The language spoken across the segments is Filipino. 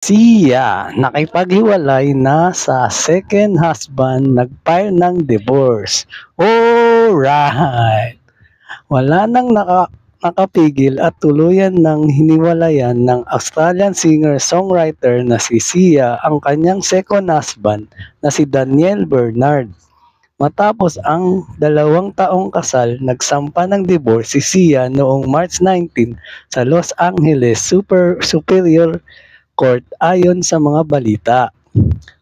Sia, nakipaghiwalay na sa second husband, nag-file ng divorce. Alright! Wala nang nakapigil at tuluyan ng hiniwalayan ng Australian singer-songwriter na si Sia ang kanyang second husband na si Daniel Bernard. Matapos ang 2 taong kasal, nagsampa ng divorce si Sia noong March 19 sa Los Angeles Superior Court ayon sa mga balita.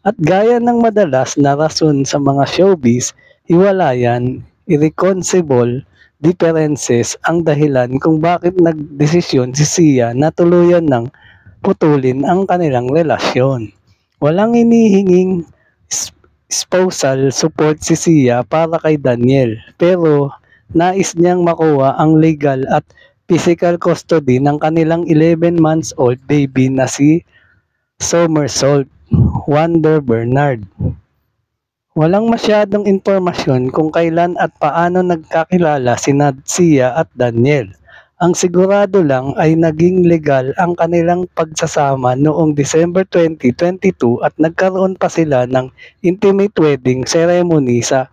At gaya ng madalas na rason sa mga showbiz, hiwalayan, irreconcilable differences ang dahilan kung bakit nagdesisyon si Sia na tuluyan ng putulin ang kanilang relasyon. Walang hinihinging spousal support si Sia para kay Daniel, pero nais niyang makuha ang legal at physical custody ng kanilang 11 months old baby na si Somersault Wonder Bernard. Walang masyadong impormasyon kung kailan at paano nagkakilala sina Sia at Daniel. Ang sigurado lang ay naging legal ang kanilang pagsasama noong December 2022 at nagkaroon pa sila ng intimate wedding ceremony sa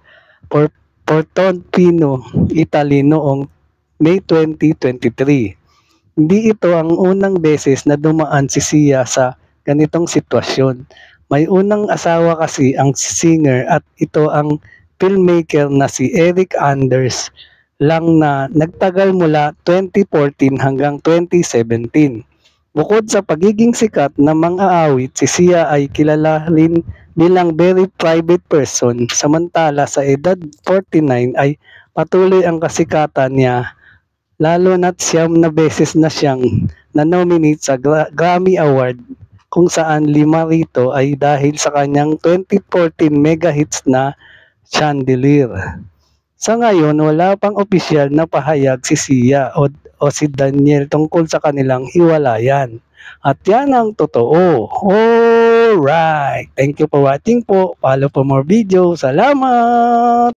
Portofino, Italy noong May 2023. Hindi ito ang unang beses na dumaan si Sia sa ganitong sitwasyon. May unang asawa kasi ang singer at ito ang filmmaker na si Eric Anders lang na nagtagal mula 2014 hanggang 2017. Bukod sa pagiging sikat na mang-aawit, si Sia ay kilala rin bilang very private person, samantala sa edad 49 ay patuloy ang kasikatan niya, lalo na't 9 na beses na siyang na-nominate sa Grammy Award, kung saan 5 rito ay dahil sa kanyang 2014 mega hits na Chandelier. Sa ngayon, wala pang opisyal na pahayag si Sia o si Daniel tungkol sa kanilang hiwalayan. At yan ang totoo. Alright! Thank you for watching po. Follow for more videos. Salamat!